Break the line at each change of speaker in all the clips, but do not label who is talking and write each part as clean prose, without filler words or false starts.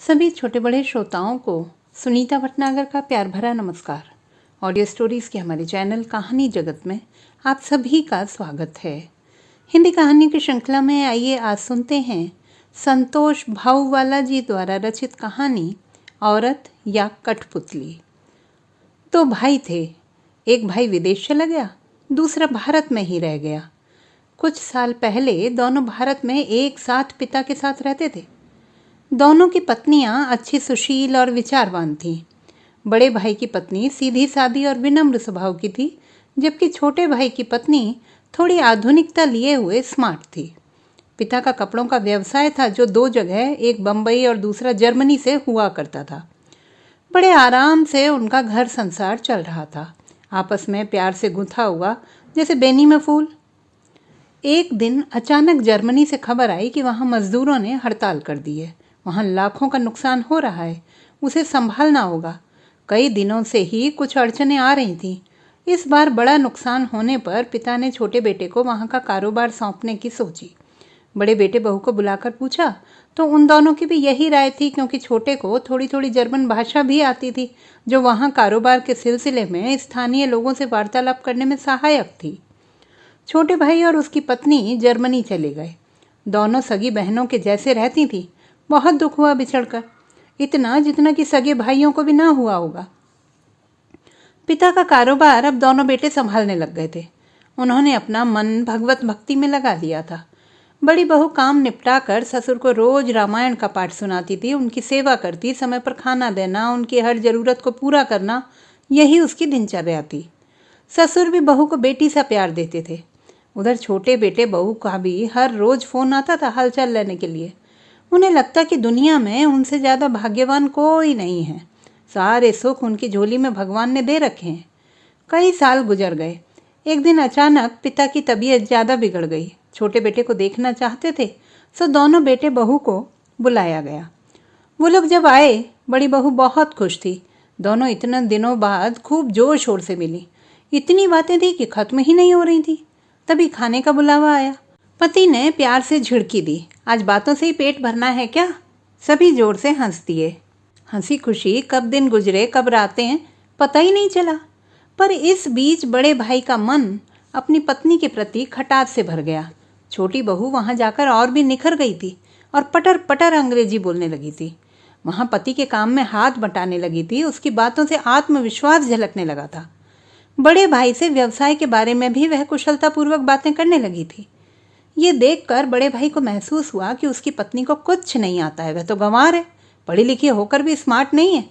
सभी छोटे बड़े श्रोताओं को सुनीता भटनागर का प्यार भरा नमस्कार। ऑडियो स्टोरीज़ के हमारे चैनल कहानी जगत में आप सभी का स्वागत है। हिंदी कहानी की श्रृंखला में आइए आज सुनते हैं संतोष भाऊवाला जी द्वारा रचित कहानी औरत या कठपुतली। दो भाई थे। एक भाई विदेश चला गया, दूसरा भारत में ही रह गया। कुछ साल पहले दोनों भारत में एक साथ पिता के साथ रहते थे। दोनों की पत्नियां अच्छी सुशील और विचारवान थीं। बड़े भाई की पत्नी सीधी सादी और विनम्र स्वभाव की थी, जबकि छोटे भाई की पत्नी थोड़ी आधुनिकता लिए हुए स्मार्ट थी। पिता का कपड़ों का व्यवसाय था, जो दो जगह, एक बम्बई और दूसरा जर्मनी से हुआ करता था। बड़े आराम से उनका घर संसार चल रहा था, आपस में प्यार से गुंथा हुआ जैसे बेनी में फूल। एक दिन अचानक जर्मनी से खबर आई कि वहाँ मजदूरों ने हड़ताल कर दी है। वहाँ लाखों का नुकसान हो रहा है, उसे संभालना होगा। कई दिनों से ही कुछ अड़चनें आ रही थीं। इस बार बड़ा नुकसान होने पर पिता ने छोटे बेटे को वहाँ का कारोबार सौंपने की सोची। बड़े बेटे बहू को बुलाकर पूछा तो उन दोनों की भी यही राय थी, क्योंकि छोटे को थोड़ी थोड़ी जर्मन भाषा भी आती थी, जो वहाँ कारोबार के सिलसिले में स्थानीय लोगों से वार्तालाप करने में सहायक थी। छोटे भाई और उसकी पत्नी जर्मनी चले गए। दोनों सगी बहनों के जैसे रहती थी। बहुत दुख हुआ बिछड़कर, इतना जितना कि सगे भाइयों को भी ना हुआ होगा। पिता का कारोबार अब दोनों बेटे संभालने लग गए थे। उन्होंने अपना मन भगवत भक्ति में लगा दिया था। बड़ी बहू काम निपटा कर ससुर को रोज रामायण का पाठ सुनाती थी, उनकी सेवा करती, समय पर खाना देना, उनकी हर जरूरत को पूरा करना, यही उसकी दिनचर्या थी। ससुर भी बहू को बेटी सा प्यार देते थे। उधर छोटे बेटे बहू का भी हर रोज फोन आता था हालचाल लेने के लिए। उन्हें लगता कि दुनिया में उनसे ज़्यादा भाग्यवान कोई नहीं है। सारे सुख उनकी झोली में भगवान ने दे रखे हैं। कई साल गुजर गए। एक दिन अचानक पिता की तबीयत ज़्यादा बिगड़ गई। छोटे बेटे को देखना चाहते थे, सो दोनों बेटे बहू को बुलाया गया। वो लोग जब आए, बड़ी बहू बहुत खुश थी। दोनों इतने दिनों बाद खूब जोर शोर से मिली। इतनी बातें थी कि खत्म ही नहीं हो रही थी। तभी खाने का बुलावा आया। पति ने प्यार से झिड़की दी, आज बातों से ही पेट भरना है क्या? सभी जोर से हंस दिए। हंसी खुशी कब दिन गुजरे, कब रातें, पता ही नहीं चला। पर इस बीच बड़े भाई का मन अपनी पत्नी के प्रति खटास से भर गया। छोटी बहू वहां जाकर और भी निखर गई थी और पटर पटर अंग्रेजी बोलने लगी थी। वहां पति के काम में हाथ बटाने लगी थी। उसकी बातों से आत्मविश्वास झलकने लगा था। बड़े भाई से व्यवसाय के बारे में भी वह कुशलतापूर्वक बातें करने लगी थी। ये देखकर बड़े भाई को महसूस हुआ कि उसकी पत्नी को कुछ नहीं आता है। वह तो गंवार है, पढ़ी लिखी होकर भी स्मार्ट नहीं है।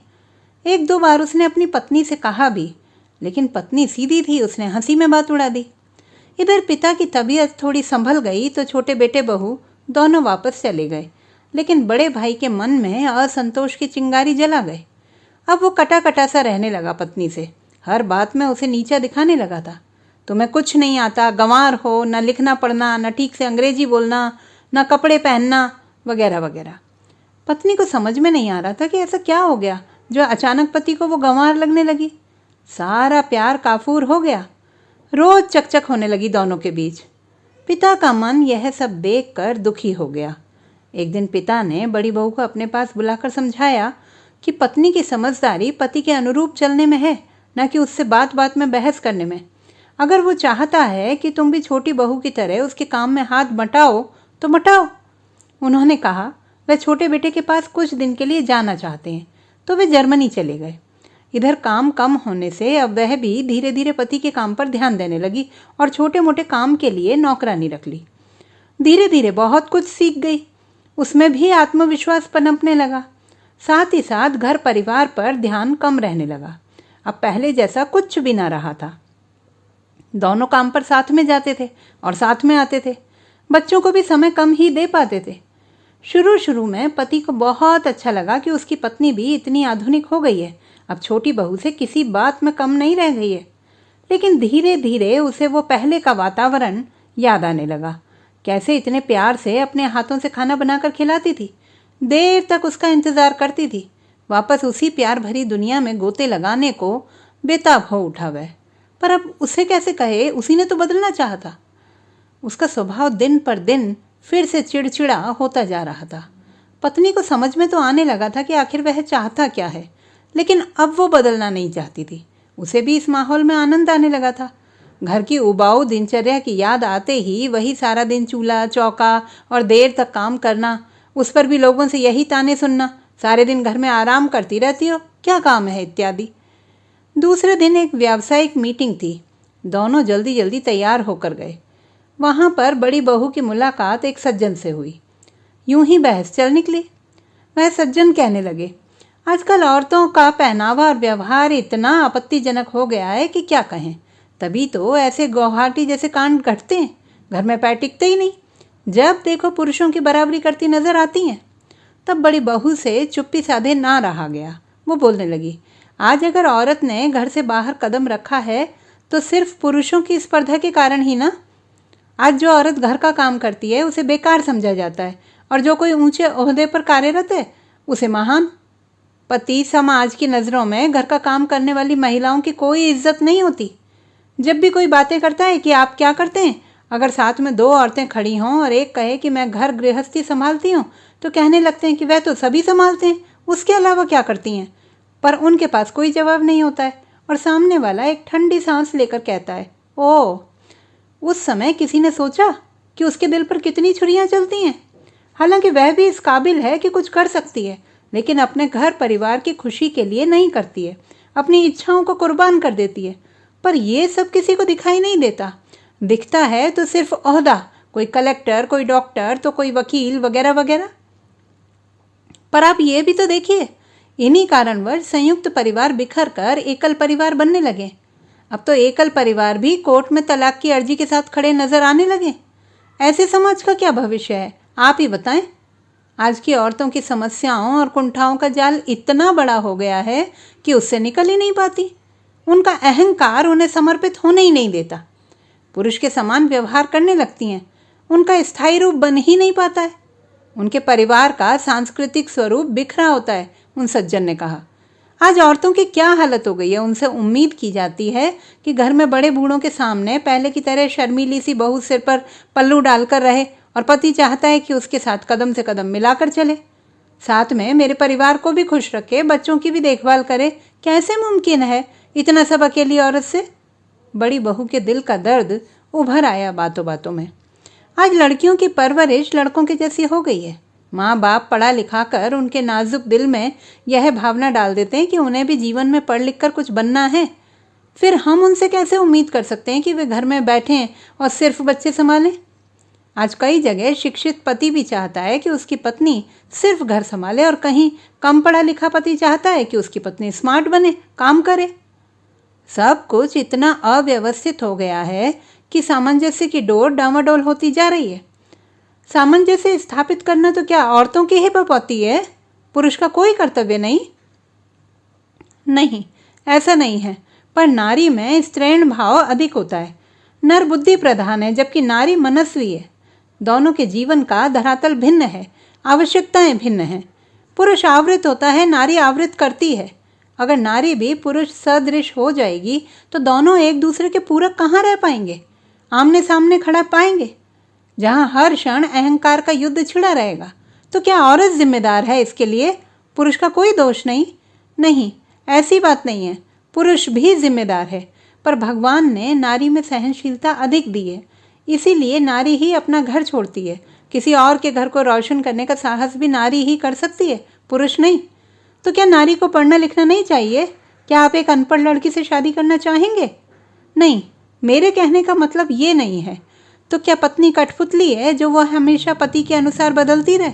एक दो बार उसने अपनी पत्नी से कहा भी, लेकिन पत्नी सीधी थी, उसने हंसी में बात उड़ा दी। इधर पिता की तबीयत थोड़ी संभल गई तो छोटे बेटे बहू दोनों वापस चले गए, लेकिन बड़े भाई के मन में असंतोष की चिंगारी जला गए। अब वो कटा कटा सा रहने लगा पत्नी से। हर बात में उसे नीचा दिखाने लगा था। तुम्हें कुछ नहीं आता, गंवार हो, न लिखना पढ़ना, न ठीक से अंग्रेजी बोलना, न कपड़े पहनना, वगैरह वगैरह। पत्नी को समझ में नहीं आ रहा था कि ऐसा क्या हो गया जो अचानक पति को वो गंवार लगने लगी। सारा प्यार काफूर हो गया। रोज चकचक होने लगी दोनों के बीच। पिता का मन यह सब देखकर दुखी हो गया। एक दिन पिता ने बड़ी बहू को अपने पास बुलाकर समझाया कि पत्नी की समझदारी पति के अनुरूप चलने में है, न कि उससे बात बात में बहस करने में। अगर वो चाहता है कि तुम भी छोटी बहू की तरह उसके काम में हाथ बटाओ तो बटाओ। उन्होंने कहा वह छोटे बेटे के पास कुछ दिन के लिए जाना चाहते हैं, तो वे जर्मनी चले गए। इधर काम कम होने से अब वह भी धीरे धीरे पति के काम पर ध्यान देने लगी और छोटे मोटे काम के लिए नौकरानी रख ली। धीरे धीरे बहुत कुछ सीख गई। उसमें भी आत्मविश्वास पनपने लगा। साथ ही साथ घर परिवार पर ध्यान कम रहने लगा। अब पहले जैसा कुछ भी ना रहा था। दोनों काम पर साथ में जाते थे और साथ में आते थे। बच्चों को भी समय कम ही दे पाते थे। शुरू शुरू में पति को बहुत अच्छा लगा कि उसकी पत्नी भी इतनी आधुनिक हो गई है, अब छोटी बहू से किसी बात में कम नहीं रह गई है। लेकिन धीरे धीरे उसे वो पहले का वातावरण याद आने लगा। कैसे इतने प्यार से अपने हाथों से खाना बनाकर खिलाती थी, देर तक उसका इंतजार करती थी। वापस उसी प्यार भरी दुनिया में गोते लगाने को बेताब हो उठा वह। पर अब उसे कैसे कहे, उसी ने तो बदलना चाहा था। उसका स्वभाव दिन पर दिन फिर से चिड़चिड़ा होता जा रहा था। पत्नी को समझ में तो आने लगा था कि आखिर वह चाहता क्या है, लेकिन अब वो बदलना नहीं चाहती थी। उसे भी इस माहौल में आनंद आने लगा था। घर की उबाऊ दिनचर्या की याद आते ही वही सारा दिन चूल्हा चौका और देर तक काम करना, उस पर भी लोगों से यही ताने सुनना, सारे दिन घर में आराम करती रहती हो, क्या काम है, इत्यादि। दूसरे दिन एक व्यावसायिक मीटिंग थी। दोनों जल्दी जल्दी तैयार होकर गए। वहाँ पर बड़ी बहू की मुलाकात एक सज्जन से हुई। यूं ही बहस चल निकली। वह सज्जन कहने लगे, आजकल औरतों का पहनावा और व्यवहार इतना आपत्तिजनक हो गया है कि क्या कहें। तभी तो ऐसे गुवाहाटी जैसे कांड घटते हैं, घर में पैर टिकते ही नहीं। जब देखो पुरुषों की बराबरी करती नजर आती हैं। तब बड़ी बहू से चुप्पी साधे ना रहा गया। वो बोलने लगी, आज अगर औरत ने घर से बाहर कदम रखा है तो सिर्फ पुरुषों की स्पर्धा के कारण ही ना। आज जो औरत घर का काम करती है उसे बेकार समझा जाता है, और जो कोई ऊंचे ओहदे पर कार्यरत है उसे महान। पति समाज की नज़रों में घर का काम करने वाली महिलाओं की कोई इज्जत नहीं होती। जब भी कोई बातें करता है कि आप क्या करते हैं, अगर साथ में दो औरतें खड़ी हों और एक कहे कि मैं घर गृहस्थी संभालती हूँ, तो कहने लगते हैं कि वह तो सभी संभालते हैं, उसके अलावा क्या करती हैं। पर उनके पास कोई जवाब नहीं होता है, और सामने वाला एक ठंडी सांस लेकर कहता है, ओह। उस समय किसी ने सोचा कि उसके दिल पर कितनी छुरियां चलती हैं। हालांकि वह भी इस काबिल है कि कुछ कर सकती है, लेकिन अपने घर परिवार की खुशी के लिए नहीं करती है, अपनी इच्छाओं को कुर्बान कर देती है। पर यह सब किसी को दिखाई नहीं देता। दिखता है तो सिर्फ ओहदा, कोई कलेक्टर, कोई डॉक्टर, तो कोई वकील वगैरह वगैरह। पर आप ये भी तो देखिए, इन्हीं कारणवश संयुक्त परिवार बिखर कर एकल परिवार बनने लगे। अब तो एकल परिवार भी कोर्ट में तलाक की अर्जी के साथ खड़े नजर आने लगे। ऐसे समाज का क्या भविष्य है, आप ही बताएं। आज की औरतों की समस्याओं और कुंठाओं का जाल इतना बड़ा हो गया है कि उससे निकल ही नहीं पाती। उनका अहंकार उन्हें समर्पित होने ही नहीं देता। पुरुष के समान व्यवहार करने लगती हैं। उनका स्थायी रूप बन ही नहीं पाता है। उनके परिवार का सांस्कृतिक स्वरूप बिखरा होता है, उन सज्जन ने कहा। आज औरतों की क्या हालत हो गई है। उनसे उम्मीद की जाती है कि घर में बड़े बूढ़ों के सामने पहले की तरह शर्मीली सी बहू सिर पर पल्लू डालकर रहे, और पति चाहता है कि उसके साथ कदम से कदम मिलाकर चले, साथ में मेरे परिवार को भी खुश रखे, बच्चों की भी देखभाल करे। कैसे मुमकिन है इतना सब अकेली औरत से। बड़ी बहू के दिल का दर्द उभर आया बातों बातों में। आज लड़कियों की परवरिश लड़कों के जैसी हो गई है। माँ बाप पढ़ा लिखा कर उनके नाजुक दिल में यह भावना डाल देते हैं कि उन्हें भी जीवन में पढ़ लिख कर कुछ बनना है। फिर हम उनसे कैसे उम्मीद कर सकते हैं कि वे घर में बैठें और सिर्फ बच्चे संभालें। आज कई जगह शिक्षित पति भी चाहता है कि उसकी पत्नी सिर्फ घर संभाले, और कहीं कम पढ़ा लिखा पति चाहता है कि उसकी पत्नी स्मार्ट बने, काम करे। सब कुछ इतना अव्यवस्थित हो गया है कि सामंजस्य की डोर डामाडोल होती जा रही है। सामंजस्य स्थापित करना तो क्या औरतों की ही बपौती है, पुरुष का कोई कर्तव्य नहीं। नहीं, ऐसा नहीं है, पर नारी में स्त्रैण भाव अधिक होता है। नर बुद्धि प्रधान है, जबकि नारी मनस्वी है। दोनों के जीवन का धरातल भिन्न है, आवश्यकताएं भिन्न हैं। पुरुष आवृत होता है, नारी आवृत करती है। अगर नारी भी पुरुष सदृश हो जाएगी तो दोनों एक दूसरे के पूरक कहाँ रह पाएंगे, आमने सामने खड़ा पाएंगे। जहाँ हर क्षण अहंकार का युद्ध छिड़ा रहेगा, तो क्या औरत जिम्मेदार है इसके लिए? पुरुष का कोई दोष नहीं। नहीं, ऐसी बात नहीं है, पुरुष भी जिम्मेदार है। पर भगवान ने नारी में सहनशीलता अधिक दी है, इसीलिए नारी ही अपना घर छोड़ती है। किसी और के घर को रोशन करने का साहस भी नारी ही कर सकती है, पुरुष नहीं। तो क्या नारी को पढ़ना लिखना नहीं चाहिए? क्या आप एक अनपढ़ लड़की से शादी करना चाहेंगे? नहीं, मेरे कहने का मतलब ये नहीं है। तो क्या पत्नी कठपुतली है जो वह हमेशा पति के अनुसार बदलती रहे?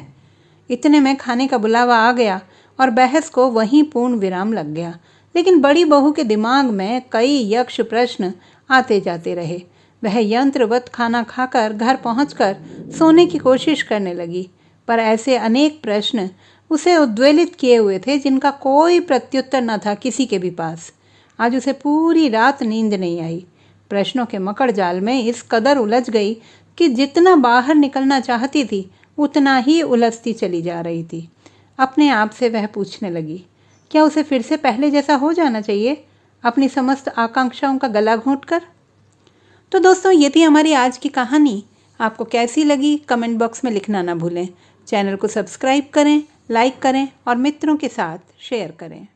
इतने में खाने का बुलावा आ गया और बहस को वहीं पूर्ण विराम लग गया। लेकिन बड़ी बहू के दिमाग में कई यक्ष प्रश्न आते जाते रहे। वह यंत्रवत खाना खाकर घर पहुंचकर सोने की कोशिश करने लगी, पर ऐसे अनेक प्रश्न उसे उद्वेलित किए हुए थे जिनका कोई प्रत्युत्तर न था किसी के भी पास। आज उसे पूरी रात नींद नहीं आई। प्रश्नों के मकड़ जाल में इस कदर उलझ गई कि जितना बाहर निकलना चाहती थी उतना ही उलझती चली जा रही थी। अपने आप से वह पूछने लगी, क्या उसे फिर से पहले जैसा हो जाना चाहिए, अपनी समस्त आकांक्षाओं का गला घोंटकर? तो दोस्तों, ये थी हमारी आज की कहानी। आपको कैसी लगी कमेंट बॉक्स में लिखना ना भूलें। चैनल को सब्सक्राइब करें, लाइक करें और मित्रों के साथ शेयर करें।